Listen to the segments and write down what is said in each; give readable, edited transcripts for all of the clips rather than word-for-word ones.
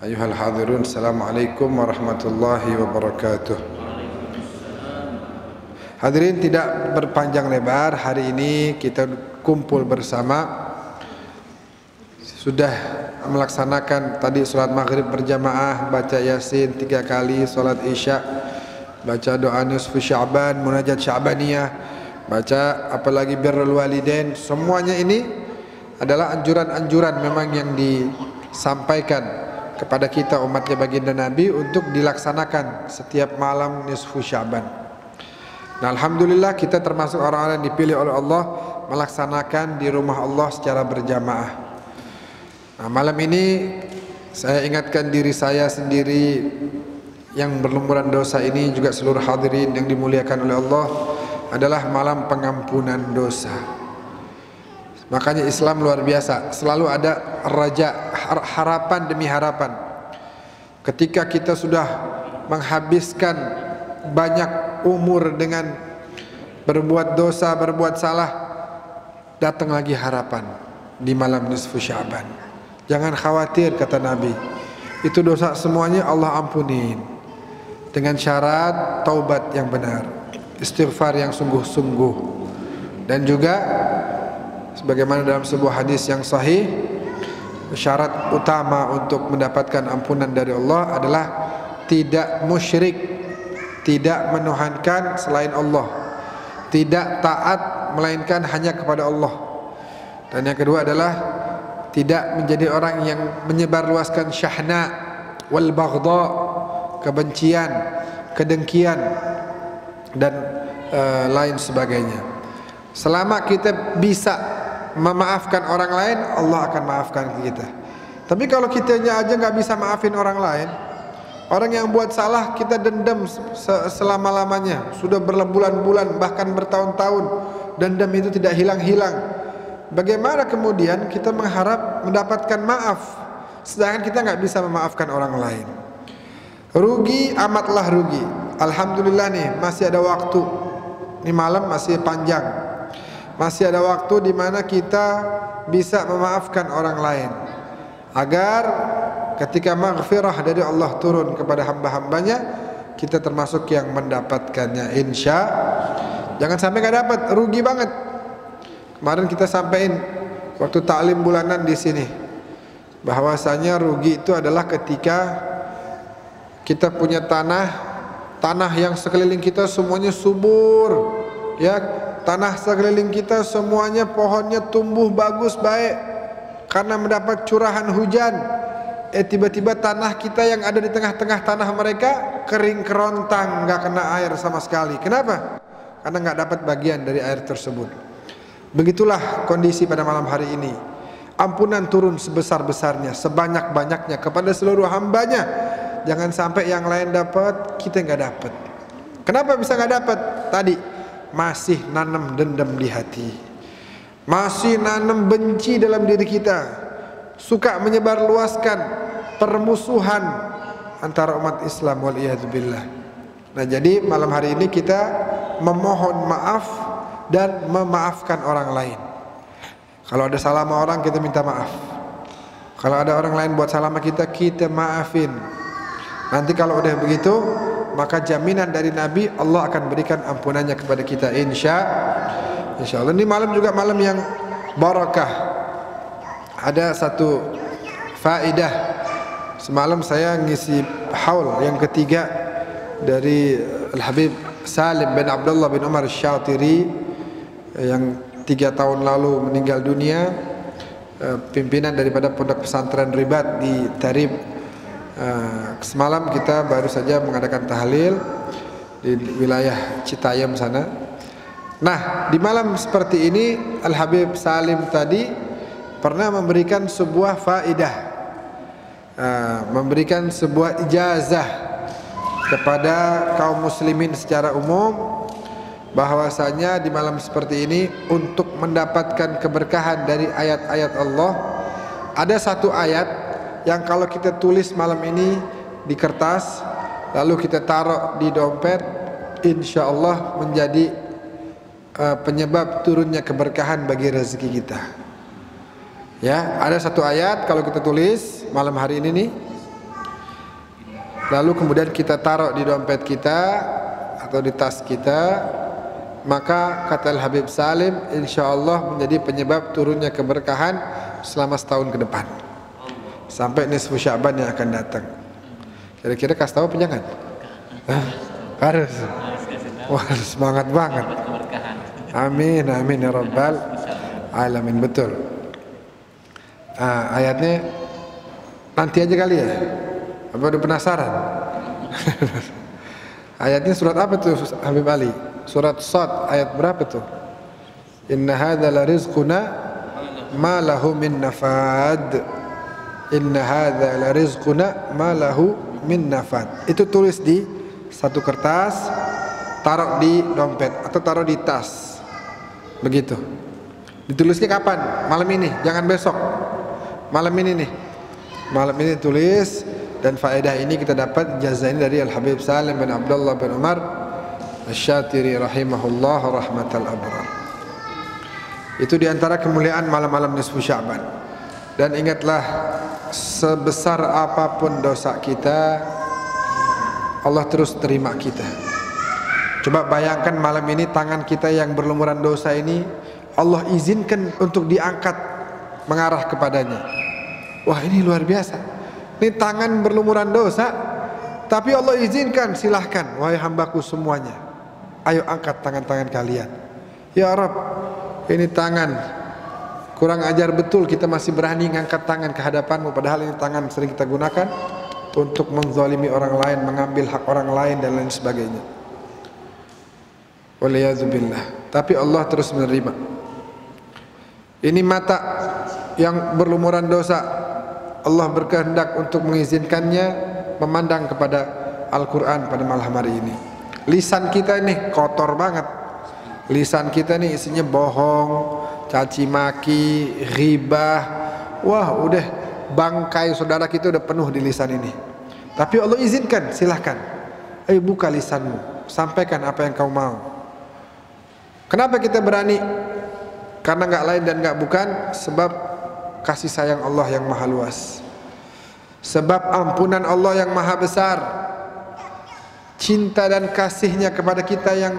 Ayuhal hadirun, assalamualaikum warahmatullahi wabarakatuh. Hadirin, tidak berpanjang lebar, hari ini kita kumpul bersama. Sudah melaksanakan tadi sholat maghrib berjamaah, baca yasin 3 kali, sholat isya, baca doa nisfu Sya'ban, munajat Sya'baniyah, baca apalagi birrul walidain. Semuanya ini adalah anjuran-anjuran memang yang disampaikan kepada kita umatnya baginda Nabi untuk dilaksanakan setiap malam nisfu Sya'ban. Nah, alhamdulillah kita termasuk orang-orang yang dipilih oleh Allah melaksanakan di rumah Allah secara berjamaah. Nah, malam ini saya ingatkan diri saya sendiri yang berlumuran dosa ini, juga seluruh hadirin yang dimuliakan oleh Allah, adalah malam pengampunan dosa. Makanya Islam luar biasa, selalu ada raja, harapan demi harapan. Ketika kita sudah menghabiskan banyak umur dengan berbuat dosa, berbuat salah, datang lagi harapan di malam nisfu Sya'ban. Jangan khawatir, kata Nabi, itu dosa semuanya Allah ampunin, dengan syarat taubat yang benar, istighfar yang sungguh-sungguh. Dan juga sebagaimana dalam sebuah hadis yang sahih, syarat utama untuk mendapatkan ampunan dari Allah adalah tidak musyrik, tidak menuhankan selain Allah, tidak taat melainkan hanya kepada Allah. Dan yang kedua adalah tidak menjadi orang yang menyebarluaskan syahna wal baghdha, kebencian, kedengkian dan lain sebagainya. Selama kita bisa memaafkan orang lain, Allah akan maafkan kita. Tapi kalau kitanya aja nggak bisa maafin orang lain, orang yang buat salah kita dendam selama-lamanya, sudah berbulan-bulan bahkan bertahun-tahun, dendam itu tidak hilang-hilang. Bagaimana kemudian kita mengharap mendapatkan maaf sedangkan kita nggak bisa memaafkan orang lain? Rugi, amatlah rugi. Alhamdulillah nih masih ada waktu. Ini malam masih panjang, masih ada waktu di mana kita bisa memaafkan orang lain, agar ketika maghfirah dari Allah turun kepada hamba-hambanya, kita termasuk yang mendapatkannya. Jangan sampai nggak dapat, rugi banget. Kemarin kita sampaikan waktu taklim bulanan di sini, bahwasanya rugi itu adalah ketika kita punya tanah yang sekeliling kita semuanya subur, ya, tanah sekeliling kita semuanya pohonnya tumbuh bagus baik karena mendapat curahan hujan. Tiba-tiba tanah kita yang ada di tengah-tengah tanah mereka kering kerontang, nggak kena air sama sekali. Kenapa? Karena nggak dapat bagian dari air tersebut. Begitulah kondisi pada malam hari ini. Ampunan turun sebesar-besarnya, sebanyak-banyaknya kepada seluruh hambanya. Jangan sampai yang lain dapat, kita nggak dapat. Kenapa bisa nggak dapat? Tadi masih nanam dendam di hati, masih nanam benci dalam diri kita, suka menyebarluaskan permusuhan antara umat Islam, waliyadzubillah. Nah, jadi malam hari ini kita memohon maaf dan memaafkan orang lain. Kalau ada salah sama orang, kita minta maaf. Kalau ada orang lain buat salah sama kita, kita maafin. Nanti kalau udah begitu, maka jaminan dari Nabi, Allah akan berikan ampunannya kepada kita, insya Allah. Ini malam juga malam yang barakah. Ada satu faedah. Semalam saya ngisi haul yang ketiga dari Al-Habib Salim bin Abdullah bin Umar Syatiri yang 3 tahun lalu meninggal dunia, pimpinan daripada pondok pesantren Ribat di Tarib. Semalam kita baru saja mengadakan tahlil di wilayah Citayam sana. Nah, di malam seperti ini Al-Habib Salim tadi pernah memberikan sebuah faidah, memberikan sebuah ijazah kepada kaum muslimin secara umum, bahwasanya di malam seperti ini untuk mendapatkan keberkahan dari ayat-ayat Allah, ada satu ayat yang kalau kita tulis malam ini di kertas lalu kita taruh di dompet, insya Allah menjadi penyebab turunnya keberkahan bagi rezeki kita. Ya, ada satu ayat kalau kita tulis malam hari ini nih, lalu kemudian kita taruh di dompet kita atau di tas kita, maka kata Al-Habib Salim, insyaallah menjadi penyebab turunnya keberkahan selama setahun ke depan, sampai nisfu Sya'ban yang akan datang. Kira-kira kasih tahu apa jangan? Harus. Wah, semangat banget. Amin, amin ya rabbal alamin. Betul. Ayatnya nanti aja kali ya. Apa udah penasaran? Ayatnya surat apa tuh Habib Ali? Surat Sad ayat berapa tuh? Inna hadza la rizquna ma lahu min nafad. Inna hadza la rizquna ma lahu min nafad. Itu tulis di satu kertas, taruh di dompet atau taruh di tas. Begitu. Ditulisnya kapan? Malam ini, jangan besok. Malam ini nih. Malam ini tulis, dan faedah ini kita dapat jazah ini dari Al-Habib Salim bin Abdullah bin Umar Asy-Syatiri rahimahullah rahmatal abrar. Itu diantara kemuliaan malam-malam nisfu Sya'ban. Dan ingatlah, sebesar apapun dosa kita, Allah terus terima kita. Coba bayangkan malam ini tangan kita yang berlumuran dosa ini Allah izinkan untuk diangkat mengarah kepadanya. Wah, ini luar biasa. Ini tangan berlumuran dosa, tapi Allah izinkan, silahkan wahai hambaku semuanya, ayo angkat tangan-tangan kalian. Ya Rabb, ini tangan kurang ajar betul kita masih berani ngangkat tangan ke hadapanmu, padahal ini tangan sering kita gunakan untuk menzalimi orang lain, mengambil hak orang lain dan lain sebagainya. Waliyadzubillah. Tapi Allah terus menerima. Ini mata yang berlumuran dosa, Allah berkehendak untuk mengizinkannya memandang kepada Al-Quran pada malam hari ini. Lisan kita ini kotor banget. Lisan kita ini isinya bohong, caci maki, ghibah. Wah, udah bangkai saudara kita udah penuh di lisan ini. Tapi Allah izinkan, silahkan. Ayo buka lisanmu, sampaikan apa yang kau mau. Kenapa kita berani? Karena nggak lain dan nggak bukan sebab kasih sayang Allah yang maha luas, sebab ampunan Allah yang maha besar, cinta dan kasihnya kepada kita yang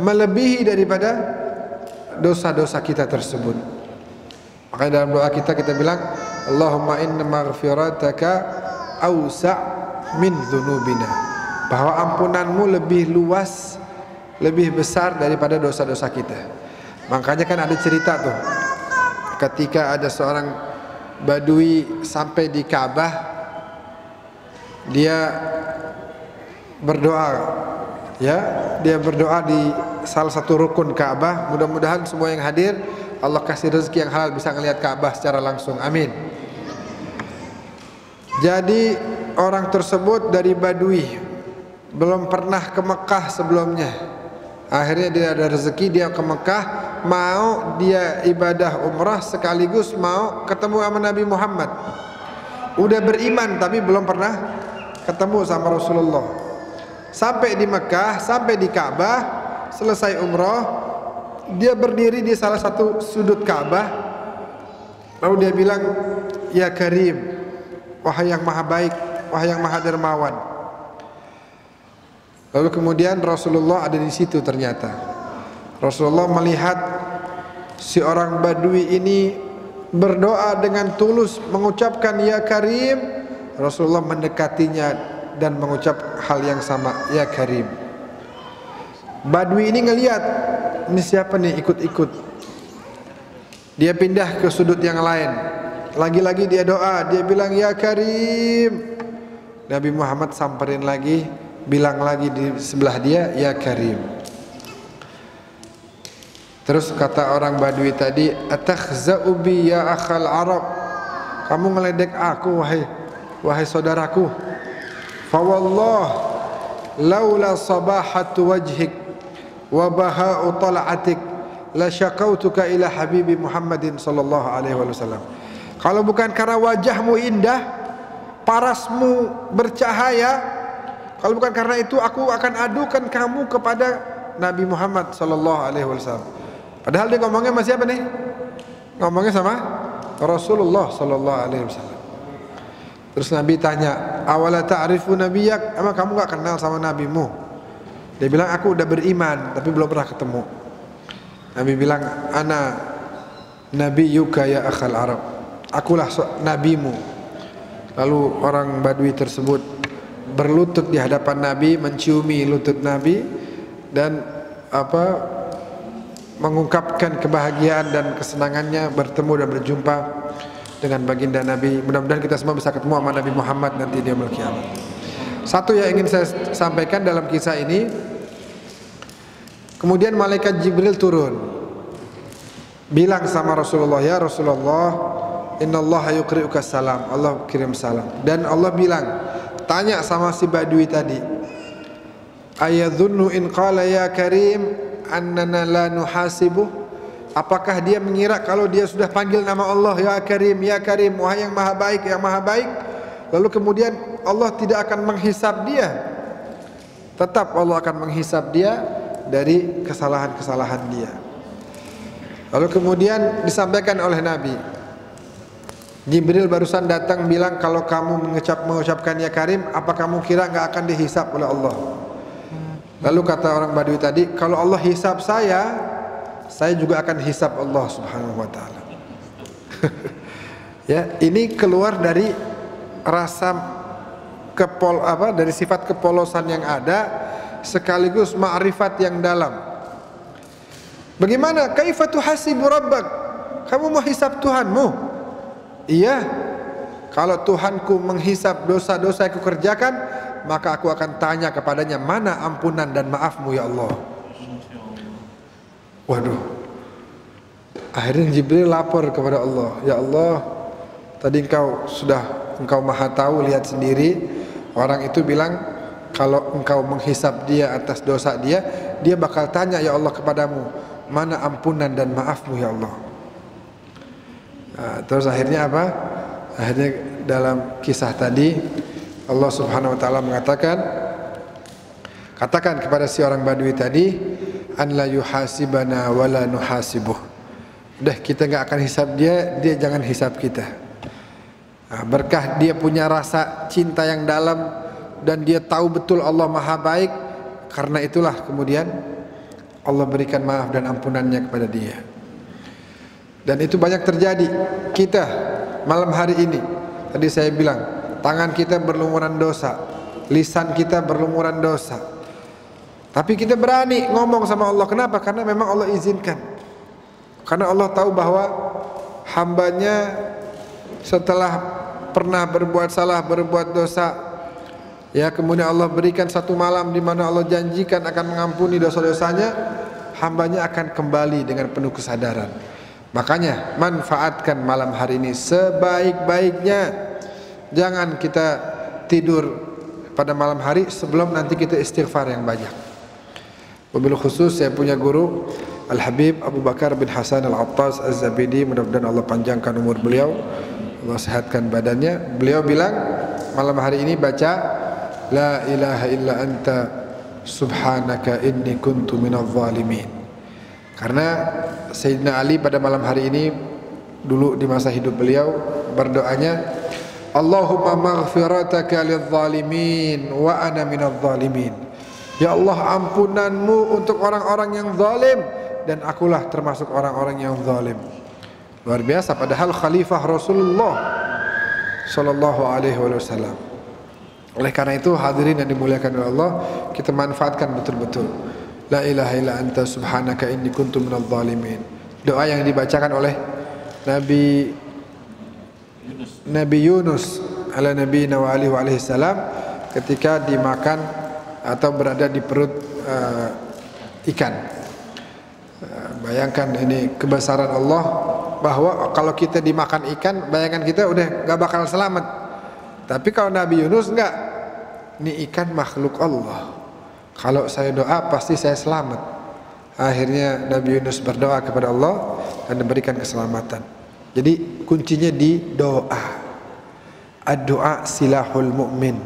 melebihi daripada dosa-dosa kita tersebut. Makanya dalam doa kita bilang, Allahumma inna maghfirataka awsa' min dzunubina, bahwa ampunanmu lebih luas, lebih besar daripada dosa-dosa kita. Makanya kan ada cerita tuh, ketika ada seorang Badui sampai di Ka'bah, dia berdoa, ya, dia berdoa di salah satu rukun Ka'bah. Mudah-mudahan semua yang hadir Allah kasih rezeki yang halal, bisa ngelihat Ka'bah secara langsung. Amin. Jadi orang tersebut dari Badui, belum pernah ke Mekah sebelumnya. Akhirnya dia ada rezeki, dia ke Mekah, mau dia ibadah umrah sekaligus mau ketemu sama Nabi Muhammad. Udah beriman tapi belum pernah ketemu sama Rasulullah. Sampai di Mekah, sampai di Ka'bah, selesai umrah, dia berdiri di salah satu sudut Ka'bah. Lalu dia bilang, ya Karim, wahai yang maha baik, wahai yang maha dermawan. Lalu kemudian Rasulullah ada di situ ternyata. Rasulullah melihat si orang Badui ini berdoa dengan tulus mengucapkan ya Karim. Rasulullah mendekatinya dan mengucap hal yang sama, ya Karim. Badui ini ngelihat, ini siapa nih ikut-ikut. Dia pindah ke sudut yang lain. Lagi-lagi dia doa, dia bilang ya Karim. Nabi Muhammad samperin lagi, bilang lagi di sebelah dia, ya Karim. Terus kata orang Badui tadi, atakhza'u bi ya akhal Arab, kamu ngeledek aku wahai saudaraku. Fa wallah laula sabahatu wajhik wa baha'u tal'atik la syakautuka ila habibi Muhammadin sallallahu alaihi wasallam. Kalau bukan karena wajahmu indah, parasmu bercahaya, kalau bukan karena itu aku akan adukan kamu kepada Nabi Muhammad sallallahu alaihi wasallam. Padahal dia ngomongnya sama siapa nih? Ngomongnya sama Rasulullah sallallahu alaihi wasallam. Terus Nabi tanya, awala ta'rifu nabiyyak, emang kamu gak kenal sama nabimu? Dia bilang, aku udah beriman tapi belum pernah ketemu. Nabi bilang, ana nabiyyuka ya akhal Arab, akulah nabimu. Lalu orang Badui tersebut berlutut di hadapan Nabi, menciumi lutut Nabi dan mengungkapkan kebahagiaan dan kesenangannya bertemu dan berjumpa dengan baginda Nabi. Mudah-mudahan kita semua bisa ketemu sama Nabi Muhammad nanti di yaumul kiamat. Satu yang ingin saya sampaikan dalam kisah ini, kemudian malaikat Jibril turun, bilang sama Rasulullah, ya Rasulullah, innallaha yuqri'uka salam, Allah kirim salam. Dan Allah bilang, tanya sama si Badui tadi, ayadhunnu in qala ya karim annana la nuhasibuh, apakah dia mengira kalau dia sudah panggil nama Allah ya Karim, wahai yang maha baik, yang maha baik, lalu kemudian Allah tidak akan menghisab dia? Tetap Allah akan menghisab dia dari kesalahan-kesalahan dia. Lalu kemudian disampaikan oleh Nabi, Jibril barusan datang bilang kalau kamu mengucapkan ya Karim, apa kamu kira nggak akan dihisab oleh Allah? Lalu kata orang Badui tadi, kalau Allah hisab saya juga akan hisab Allah Subhanahu wa taala. Ya, ini keluar dari rasa dari sifat kepolosan yang ada sekaligus ma'rifat yang dalam. Bagaimana? Kaifa tuhasibu rabbak? Kamu mau hisab Tuhanmu? Iya. Kalau Tuhanku menghisab dosa-dosa yang kukerjakan, maka aku akan tanya kepadanya, mana ampunan dan maafmu ya Allah. Waduh. Akhirnya Jibril lapor kepada Allah, ya Allah, tadi engkau maha tahu, lihat sendiri, orang itu bilang kalau engkau menghisab dia atas dosa dia bakal tanya ya Allah kepadamu, mana ampunan dan maafmu ya Allah. Nah, terus akhirnya apa? Akhirnya dalam kisah tadi Allah Subhanahu wa taala mengatakan, katakan kepada si orang Badui tadi, an la yuhasibana wa la nuhasibuh. Udah, kita enggak akan hisab dia jangan hisab kita. Nah, berkah dia punya rasa cinta yang dalam dan dia tahu betul Allah maha baik, karena itulah kemudian Allah berikan maaf dan ampunannya kepada dia. Dan itu banyak terjadi. Kita malam hari ini, tadi saya bilang, tangan kita berlumuran dosa, lisan kita berlumuran dosa, tapi kita berani ngomong sama Allah. Kenapa? Karena memang Allah izinkan. Karena Allah tahu bahwa hambanya setelah pernah berbuat salah, berbuat dosa, ya kemudian Allah berikan satu malam di mana Allah janjikan akan mengampuni dosa-dosanya, hambanya akan kembali dengan penuh kesadaran. Makanya manfaatkan malam hari ini sebaik-baiknya. Jangan kita tidur pada malam hari sebelum nanti kita istighfar yang banyak. Wabil khusus saya punya guru Al-Habib Abu Bakar bin Hasan Al-Attas Az-Zabidi, mudah-mudahan Allah panjangkan umur beliau, Allah sehatkan badannya. Beliau bilang malam hari ini baca la ilaha illa anta subhanaka inni kuntu minadh dhalimin. Karena Sayyidina Ali pada malam hari ini dulu di masa hidup beliau berdoanya, Allahumma maghfirataka lidh-dhalimin wa ana minadh dhalimin. Ya Allah, ampunanmu untuk orang-orang yang zalim dan akulah termasuk orang-orang yang zalim. Luar biasa, padahal khalifah Rasulullah sallallahu alaihi wasallam. Oleh karena itu hadirin yang dimuliakan oleh Allah, kita manfaatkan betul-betul la ilaha illa anta subhanaka inni kuntu minadh dhalimin. Doa yang dibacakan oleh Nabi Yunus ala nabiyina wa alihi salam ketika dimakan atau berada di perut ikan. Bayangkan ini kebesaran Allah, bahwa kalau kita dimakan ikan, bayangan kita udah gak bakal selamat. Tapi kalau Nabi Yunus enggak, ini ikan makhluk Allah, kalau saya doa pasti saya selamat. Akhirnya Nabi Yunus berdoa kepada Allah dan diberikan keselamatan. Jadi kuncinya di doa. Ad-doa silahul mu'min.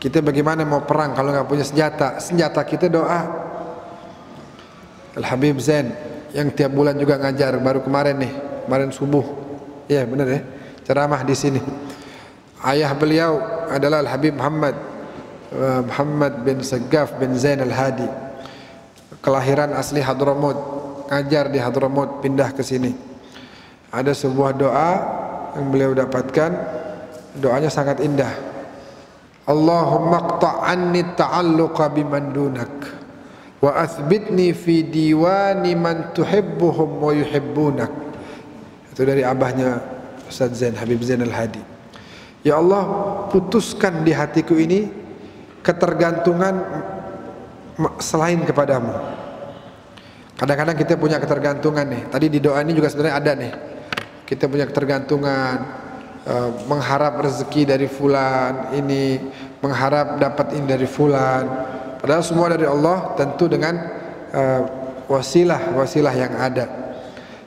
Kita bagaimana mau perang kalau nggak punya senjata? Senjata kita doa. Al-Habib Zain yang tiap bulan juga ngajar, baru kemarin subuh. Iya benar ya, ceramah di sini. Ayah beliau adalah Al-Habib Muhammad bin Saggaf bin Zain Al-Hadi. Kelahiran asli Hadramut, ngajar di Hadramut, pindah ke sini. Ada sebuah doa yang beliau dapatkan, doanya sangat indah. Allahumma qta' anni ta'alluqa biman dunak wa athbitni fi diwani man tuhibbuhum wa yuhibbunak. Itu dari abahnya Ustaz Zain, Habib Zain Al-Hadi. Ya Allah, putuskan di hatiku ini ketergantungan selain kepadamu. Kadang-kadang kita punya ketergantungan nih. Tadi di doa ini juga sebenarnya ada nih. Kita punya ketergantungan, mengharap rezeki dari fulan ini, mengharap dapat ini dari fulan. Padahal semua dari Allah, tentu dengan wasilah yang ada.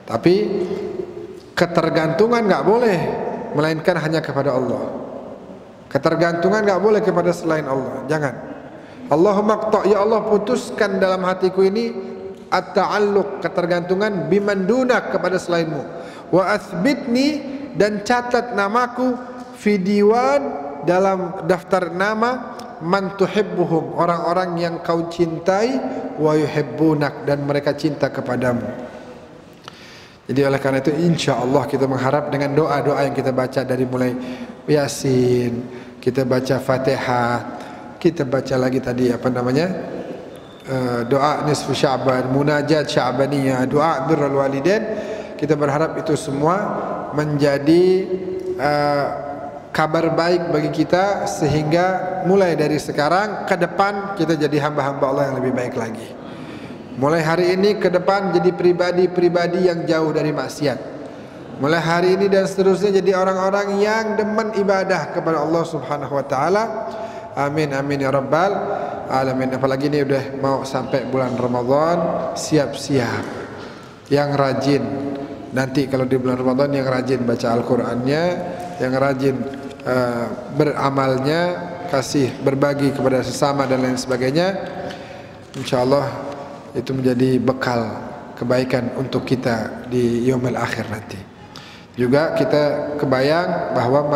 Tapi ketergantungan nggak boleh, melainkan hanya kepada Allah. Ketergantungan nggak boleh kepada selain Allah. Jangan. Allahumma qta', ya Allah, putuskan dalam hatiku ini at-ta'alluq, ketergantungan, biman dunak, kepada selainmu. Wa athbitni, dan catat namaku, fi diwan, dalam daftar nama, man tuhibbuhum, orang-orang yang kau cintai, wa yuhibbunak, dan mereka cinta kepadamu. Jadi oleh karena itu insyaallah kita mengharap dengan doa-doa yang kita baca dari mulai Yasin, kita baca Fatihah, kita baca lagi tadi doa nisfu Sya'ban, munajat Sya'baniyah, doa birrul walidain. Kita berharap itu semua menjadi kabar baik bagi kita, sehingga mulai dari sekarang ke depan kita jadi hamba-hamba Allah yang lebih baik lagi. Mulai hari ini ke depan jadi pribadi-pribadi yang jauh dari maksiat. Mulai hari ini dan seterusnya jadi orang-orang yang demen ibadah kepada Allah Subhanahu wa taala. Amin amin ya rabbal alamin. Apalagi ini udah mau sampai bulan Ramadan, siap-siap yang rajin. Nanti kalau di bulan Ramadan yang rajin baca Al-Qur'annya, yang rajin beramalnya, kasih berbagi kepada sesama dan lain sebagainya. Insyaallah itu menjadi bekal kebaikan untuk kita di yaumil akhir nanti. Juga kita kebayang bahwa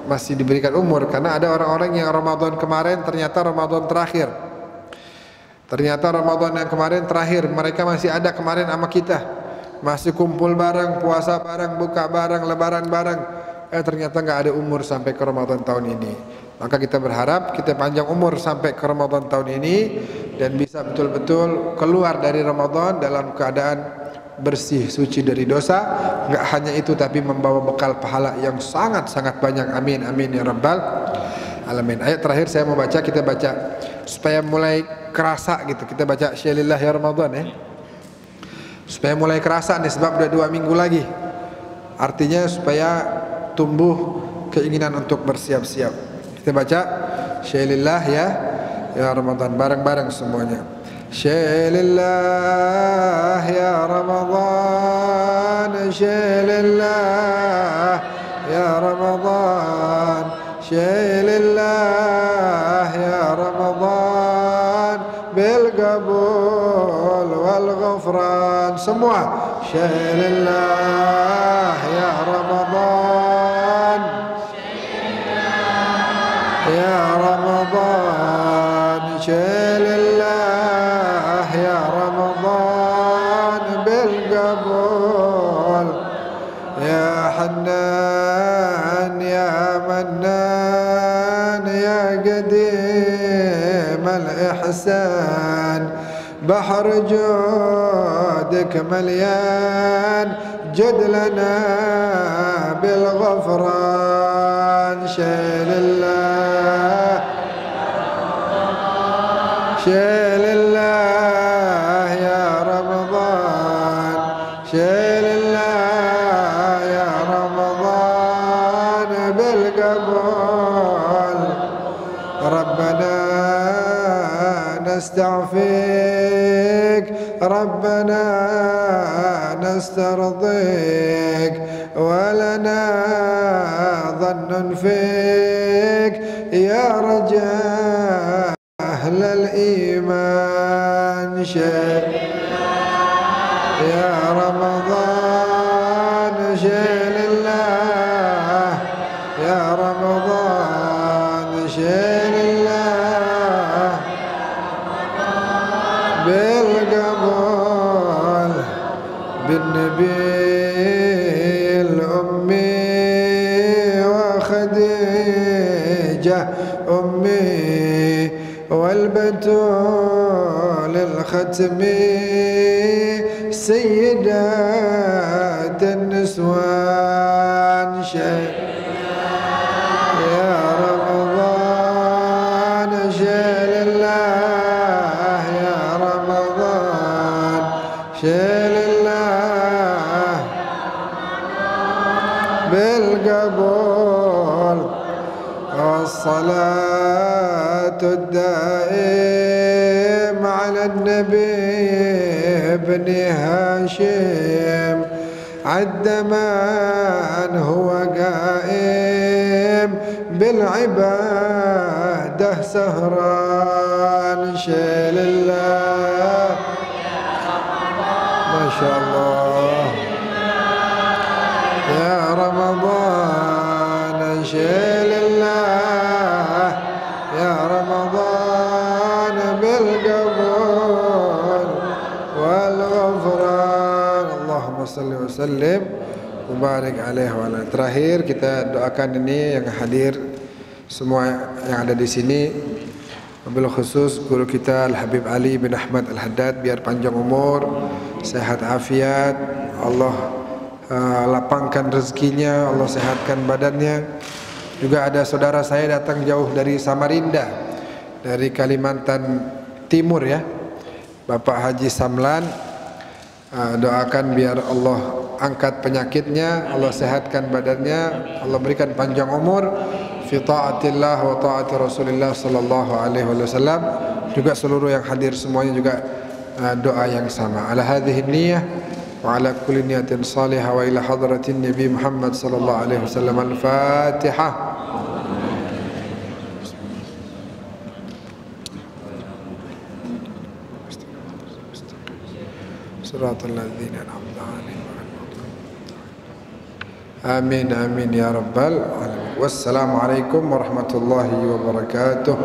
masih diberikan umur, karena ada orang-orang yang Ramadan kemarin ternyata Ramadan terakhir. Ternyata Ramadan yang kemarin terakhir, mereka masih ada kemarin sama kita. Masih kumpul bareng, puasa bareng, buka bareng, lebaran bareng. Ternyata nggak ada umur sampai ke Ramadan tahun ini. Maka kita berharap kita panjang umur sampai ke Ramadan tahun ini dan bisa betul-betul keluar dari Ramadan dalam keadaan bersih, suci dari dosa. Enggak hanya itu, tapi membawa bekal pahala yang sangat-sangat banyak. Amin amin ya rabbal alamin. Ayat terakhir saya mau baca, kita baca supaya mulai kerasa gitu. Kita baca syalillah ya Ramadan ya. Supaya mulai kerasa nih, sebab udah 2 minggu lagi. Artinya supaya tumbuh keinginan untuk bersiap-siap. Kita baca syalillah ya Ramadan bareng-bareng semuanya. Syalillah ya Ramadan, syalillah ya Ramadan, syalillah ya Ramadan, bil qabul wal ghufran. Semua syalillah ya Ramadan, ya Ramadan, syalillah ya Ramadan, bil qabul ya Hannan ya Mannan ya Qadim al ihsan, بحر جودك مليان، جد لنا بالغفران. شلله شلله يا رمضان، شلله يا رمضان بالقبول. ربنا نستعفيك، ربنا نسترضيك، ولنا ظن فيك يا رجاء أهل الإيمان. يا رمضان شيل الله يا رمضان بالنبي الأمي وخديجة أمي والبتول الختمي سيدات النسوان يا رمضان شيل الله يا رمضان شيل الله بالقبول والصلاة الدائم على النبي ابن هاشم عد من هو قائم بالعبادة سهران شيل الله ما شاء الله يا رمضان شيل الله يا رمضان بالقبول والغفران اللهم صل وسلم mubarak alaihi wa ala. Terakhir kita doakan ini yang hadir semua yang ada di sini, wabil khusus guru kita Al Habib Ali bin Ahmad Al Haddad, biar panjang umur, sehat afiat, Allah lapangkan rezekinya, Allah sehatkan badannya. Juga ada saudara saya datang jauh dari Samarinda, dari Kalimantan Timur ya, Bapak Haji Samlan. Doakan biar Allah angkat penyakitnya, Allah sehatkan badannya, Allah berikan panjang umur fi taatillah wa taati Rasulillah sallallahu alaihi wasallam. Juga seluruh yang hadir semuanya juga doa yang sama. Ala hadhihi niyyah wa ala kulli niyatin salihah wa ila hadratin Nabi Muhammad sallallahu alaihi wasallam. Al-Fatihah. Siratal ladzina an'amta 'alaihim. Amin amin ya rabbal alamin. Wassalamualaikum warahmatullahi wabarakatuh.